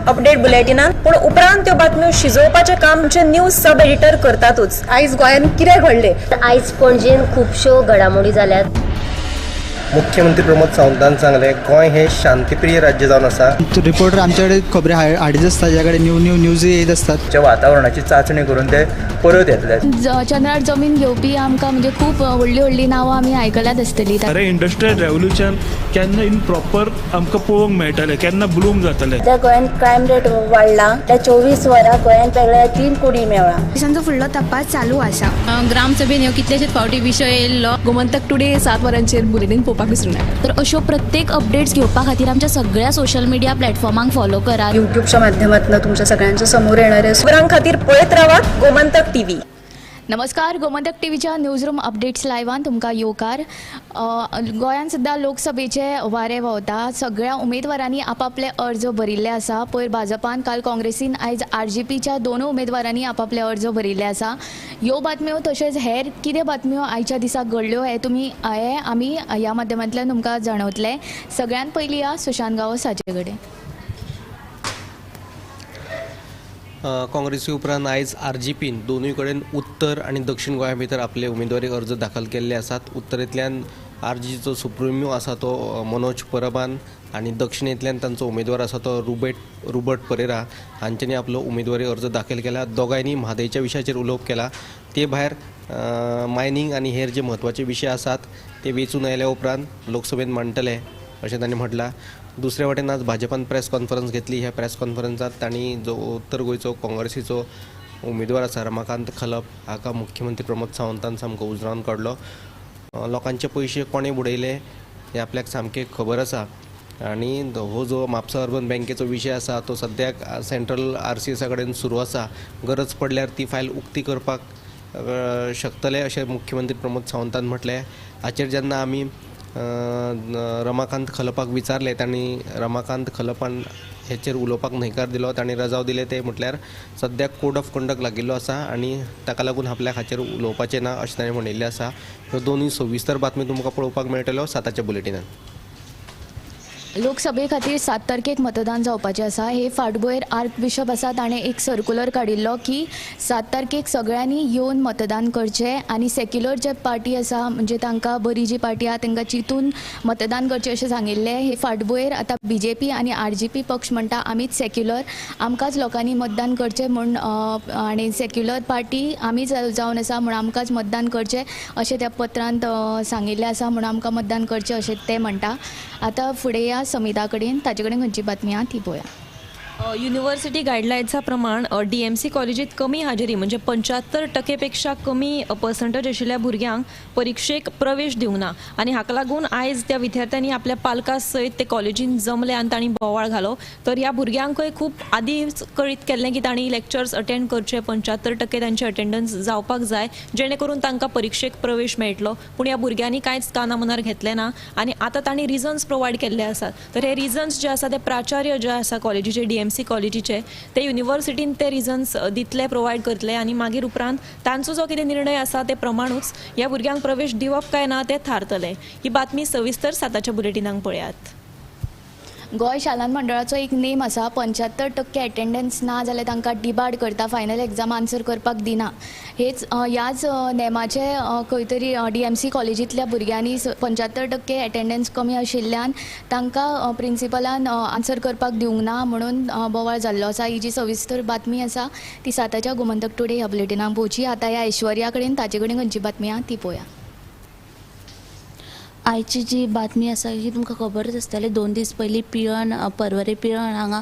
Update बुलेटिनात, पूण उपरांत त्यो बातम्यो शिजोवपाचें काम आमचे न्यूज सब एडिटर करतातूच। आयज गोंयांत कितें घडलें? आयज पणजेन खुबश्यो घडामोडी जाल्यात। मुख्यमंत्री प्रमोद सावंतान सांगले गोंय हे शांतीप्रिय राज्य जावन आसा। रिपोर्टर आमच्याकडे खबरी हाडीत आसता, ताच्याकडे न्यूज येत असतात। वातावरणाची चाचणी करून ते परत येतले। चंद्रार जमीन घेवपी आमकां म्हणजे खूब व्हडली नांवां आमी आयकल्यात आसतली। अरे इंडस्ट्रियल रेव्होल्युशन केन्ना इन प्रॉपर आमकां पळोवंक मेळटलें, केन्ना ब्लूम जातलें। त्या गोंयांत क्रायम रेट वाडला। त्या 24 वरां गोंयांत वेगळ्या 3 कोटी मेळ्ळा। देशांचो फुडलो तपास चालू आसा। ग्रामसभेन ह्यो कितलेशेच फावटी विशय येयल्लो। गोमंतक टुडे 7 वरांचेर बुलेटिन पळोवपाक विसरूं नाका। तर अश्यो प्रत्येक अपडेट्स घेवपा खातीर आमच्या सगळ्या सोशल मिडिया प्लॅटफॉर्मांक फॉलो करात। युट्यूबच्या माध्यमातून तुमच्या सगळ्यांच्या समोर येणारे खबरां खातीर पळयत रावात गोमंतक टीव्ही। नमस्कार, गोमंतक टीव्हीच्या न्यूज रूम अपडेट्स लायव्हान तुमकां येवकार। गोंयांत सध्या लोकसभेचे वारे व्हांवता। सगळ्या उमेदवारांनी आपापले अर्ज भरिल्ले आसा। पयर भाजपान काल काँग्रेसीन आयज RGPच्या 2 उमेदवारांनी आपापले अर्ज भरिल्ले आसा। ह्यो बातम्यो तशेंच हेर कितें बातम्यो आयच्या दिसा घडल्यो हे आमी ह्या माध्यमांतल्यान तुमकां जाणवतले। सगळ्यात पयलीं या सुशांत गांवस हाचे कडेन। काँग्रेसी उपरांत आयज RGPन दोनूय कडेन उत्तर आनी दक्षिण गोंया भितर आपले उमेदवारी अर्ज दाखल केल्ले आसात। उत्तरेंतल्यान RGPचो सुप्रिमियो आसा तो मनोज परबान आनी दक्षिणेंतल्यान तांचो उमेदवार आसा तो रुबर्ट परेरा हांच्यांनी आपलो उमेदवारी अर्ज दाखल केला। दोगांयनी म्हादयच्या विशयाचेर उलोवप केला। ते भायर मायनींग आनी हेर जे म्हत्वाचे विशय आसात ते वेंचून आयल्या उपरांत लोकसभेन मांडटले अशें तांणी म्हटलां। दुसरे वटेन आज भाजपान प्रेस कॉन्फरन्स घेतली। ह्या प्रेस कॉन्फरन्सात तांणी जो उत्तर गोंयचो काँग्रेसीचो उमेदवार आसा रमाकांत खलप हाका मुख्यमंत्री प्रमोद सावंतान सामको उजरावन काडलो। लोकांचे पयशे कोणे बुडयले हे आपल्याक सामकें खबर आसा आनी हो जो म्हापसा अर्बन बँकेचो विशय आसा तो सद्याक सेंट्रल RCSा कडेन सुरू आसा। गरज पडल्यार ती फायल उक्ती करपाक शकतले अशें मुख्यमंत्री प्रमोद सावंतान म्हटलें। हाचेर जेन्ना आमी रमाकांत खलपाक विचारले तांणी रमाकांत खलपान हेचेर उलोवपाक न्हयकार दिलो। तांणी रजाव दिले ते म्हटल्यार सद्याक कोड ऑफ कंडक्ट लागिल्लो आसा आनी ताका लागून आपल्याक हाचेर उलोवपाचें ना अशें ताणें म्हणिल्लें आसा। ह्यो दोनूय सविस्तर बातमी तुमकां पळोवपाक मेळटल्यो 7च्या बुलेटिनान। लोकसभे खातीर 7 तारखेक मतदान जावपाचें आसा। हे फाटभुंयेर आर्क बिशप आसा ताणें एक सर्क्युलर काडिल्लो की 7 तारखेक सगळ्यांनी येवन मतदान करचें आनी सेक्युलर जे पार्टी आसा म्हणजे तांकां बरी जी पार्टी आहा तांकां चिंतून मतदान करचें अशें सांगिल्लें। हे फाटभुंयेर आतां BJP आनी RGP पक्ष म्हणटा आमीच सेक्युलर, आमकांच लोकांनी मतदान करचें म्हूण आनी सेक्युलर पार्टी आमीच जावन आसा म्हूण आमकांच मतदान करचें अशें त्या पत्रांत सांगिल्लें आसा म्हूण आमकां मतदान करचें अशें ते म्हणटा। आतां फुडें या समिता कडेन, ताचे कडेन खंयची बातमी आहा ती पळोवया। युनिव्हर्सिटी गायडलायन्सा प्रमाण DMC कॉलेजीत कमी हाजेरी म्हणजे 75% पेक्षा कमी पर्संटेज आशिल्ल्या भुरग्यांक परीक्षेक प्रवेश दिवंक ना आनी हाका लागून आयज त्या विद्यार्थ्यांनी आपल्या पालकां सयत ते कॉलेजीन जमले आनी तांणी बोवाळ घालो। तर ह्या भुरग्यांकय खूब आदींच कळीत केल्लें की तांणी लेक्चर्स अटेंड करचे, 75% तांचे अटेंडन्स जावपाक जाय जेणे करून तांकां परीक्षेक प्रवेश मेळटलो। पूण ह्या भुरग्यांनी कांयच कानामनार घेतलें ना आनी आतां तांणी रिजन्स प्रोवायड केल्ले आसात। तर हे रिजन्स जे आसा ते प्राचार्य जे आसा कॉलेजीचे DMC कॉलेजीचे ते युनिव्हर्सिटीन ते रिजन्स दितले, प्रोवायड करतले आनी मागीर उपरांत तांचो जो कितें निर्णय आसा ते प्रमाणूच ह्या भुरग्यांक प्रवेश दिवप काय ना ते थारतले। ही बातमी सविस्तर 7च्या बुलेटिनांक पळयात। गोंय शालांत मंडळाचो एक नेम आसा, 75% अटेंडन्स ना जाल्यार तांकां डिबार्ड करता, फायनल एग्जाम आन्सर करपाक दिना। हेच ह्याच नेमाचे खंय तरी DMC कॉलेजींतल्या भुरग्यांनी 75% अटेंडन्स कमी आशिल्ल्यान तांकां प्रिंसिपलान आन्सर करपाक दिवंक ना म्हणून बोवाळ जाल्लो आसा। ही जी सविस्तर बातमी आसा ती 7च्या गोमंतक टुडे ह्या बुलेटिनाक पळोवची। आतां ह्या ऐश्वर्या कडेन ताचे कडेन खंयची बातमी आहा ती पळोवया। आयची जी बातमी आसा ही तुमकां खबरच आसतली। 2 दीस पयलीं पिळण पर्वरी पिळण हांगा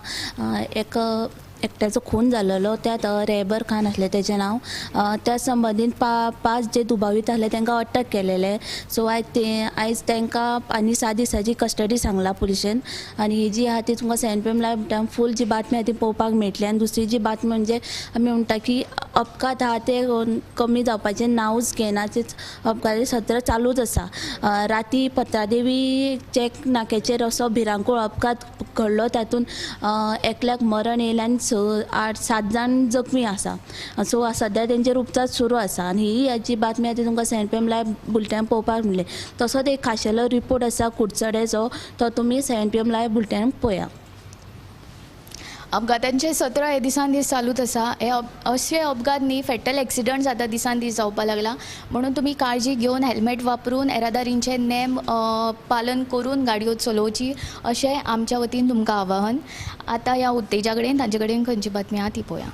एकट्याचो खून जाल्लो, त्यात रेबर खान आसलें तेजें नांव। त्या संबंदीत 5 जे दुबावीत आसले तांकां अटक केलेले। सो आयज तांकां आनी 7 दिसाची कस्टडी सांगला पुलिशेन आनी ही जी आहा ती तुमकां CNPM लायव्ह फूल जी बातमी आहा ती पळोवपाक मेळटली। आनी दुसरी जी बातमी म्हणजे आमी म्हणटा की अपघात आहा ते कमी जावपाचें नांवच घेना, तेच अपघाताचें सत्र चालूच आसा। राती पत्रादेवी चॅक नाक्याचेर असो भिरांकूळ अपघात घडलो, तातूंत एकल्याक मरण येयलें आनी 8-7 जाण जखमी आसा। सो सद्या तेंचेर उपचार सुरू आसा आनी ही जी बातमी आहा ती तुमकां CNPM लायव्ह बुलेटिनान पळोवपाक मेळटली। तसोच एक खाशेलो रिपोर्ट आसा कुडचडेचो, तो तुमी CNPM लायव्ह बुलेटिनान पळया। अपघातांचे 17 हे दिसान दीस चालूच आसा. हे असे अपघात न्ही फॅटल एक्सिडंट जाता दिसान दीस जावपाक लागला. म्हणून तुमी काळजी घेवन हेल्मेट वापरून येरादारींचे नेम पालन करून गाडयो चलोवची अशें आमच्या वतीन तुमकां आवाहन. आतां ह्या उत्तेजा कडेन तांचे कडेन खंयची बातमी आहा ती पळोवया.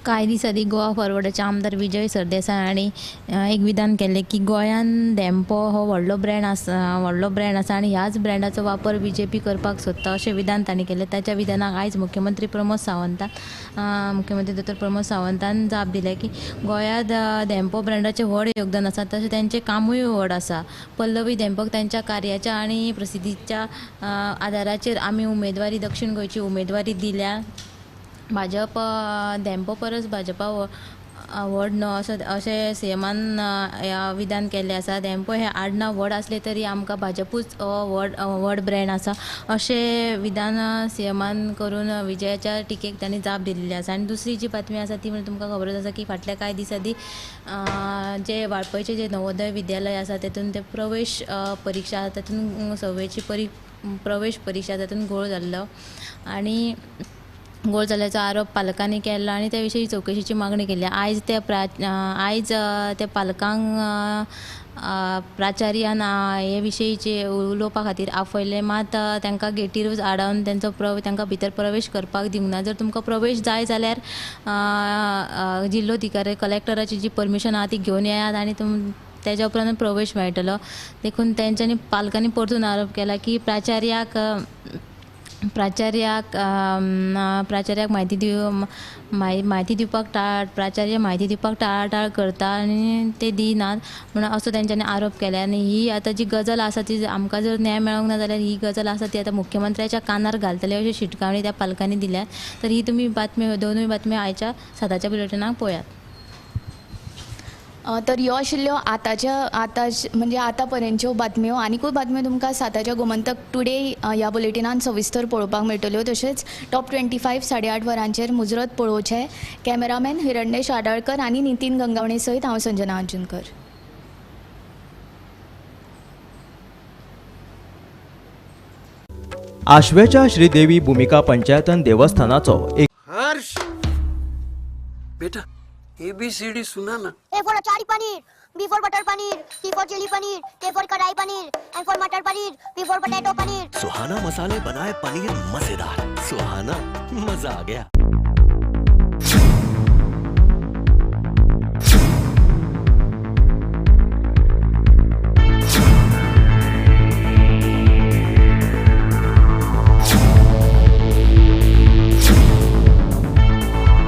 कांय दीस आदी गोवा फॉरवर्डाचे आमदार विजय सरदेसाय हांणी एक विधान केल्लें की गोंयान डॅम्पो हो व्हडलो ब्रँड आसा आनी ह्याच ब्रँडाचो वापर BJP करपाक सोदता अशें विधान तांणी केलें. ताच्या विधानाक आयज मुख्यमंत्री दोतोर प्रमोद सावंतान जाप दिलें की गोंयांत डॅम्पो ब्रँडाचें व्हड योगदान आसा तशें तेंचें कामूय व्हड आसा. पल्लवी डॅम्पोक तांच्या कार्याच्या आनी प्रसिद्धीच्या आदाराचेर आमी उमेदवारी दक्षिण गोंयची उमेदवारी दिल्या. भाजप डॅम्पो परस भाजपा व्हड न्हय अशें सीएमान विधान केल्लें आसा. डॅम्पो हें आडनांव व्हड आसलें तरी आमकां भाजपूच व्हड ब्रँड आसा अशें विधान सीएमान करून विजयाच्या टिकेक तांणी जाप दिल्ली आसा. आनी दुसरी जी बातमी आसा ती म्हणजे तुमकां खबरच आसा की फाटल्या कांय दीस आदी जे वाळपयचे जे नवोदय विद्यालय आसा तेतून ते प्रवेश परिक्षा तातूंत 6वी प्रवेश परिक्षा तातूंत घोळ जाल्लो आनी घोळ जाल्ल्याचो आरोप पालकांनी केल्लो आनी त्या विशीं चवकशीची मागणी केली. आयज त्या पालकांक प्राचार्यान हे विशयीचे उलोवपा खातीर आपयलें. मात तांकां गेटीरूच आडावन तांकां भितर प्रवेश करपाक दिवंक ना. जर तुमकां प्रवेश जाय जाल्यार जिल्लोधिकारी कलेक्टराची जी परमिशन आहा ती घेवन येयात आनी तेज्या उपरांत प्रवेश मेळटलो. देखून तेंच्यांनी पालकांनी परतून आरोप केला की प्राचार्याक म्हायती दिवपाक टाळाटाळ करता आनी ते दिनात म्हणून असो तेंच्यांनी आरोप केला. आनी ही आतां जी गजाल आसा ती आमकां जर न्याय मेळोंक ना जाल्यार ही गजाल आसा ती आतां मुख्यमंत्र्याच्या कानार घालतले अशी शिटकावणी त्या पालकांनी दिल्या. तर ही तुमी दोनूय बातम्यो आयच्या साताच्या बुलेटिनाक पळयात. तर ह्यो आशिल्ल्यो म्हणजे आतां पर्यंतच्यो बातम्यो. आनीकूय बातम्यो तुमकां साताच्या गोमंतक टुडे ह्या बुलेटिनान सविस्तर पळोवपाक मेळटल्यो. तशेंच टॉप 25 8:30 वरांचेर मुजरत पळोवचें. कॅमेरामॅन हिरण्येश आडाळकर आनी नितीन गंगावणे सयत हांव संजना अर्जुनकर. आशवेच्या श्रीदेवी भूमिका पंचायतन देवस्थानाचो एक हर्ष बेटा ABCD सुना ना. A for achari paneer, B for butter paneer, C for chili paneer, K for kadai paneer, M for matar paneer, P for potato paneer. Suhana मसाले बनाए पनीर मजेदार. सुहाना मजा आ गया.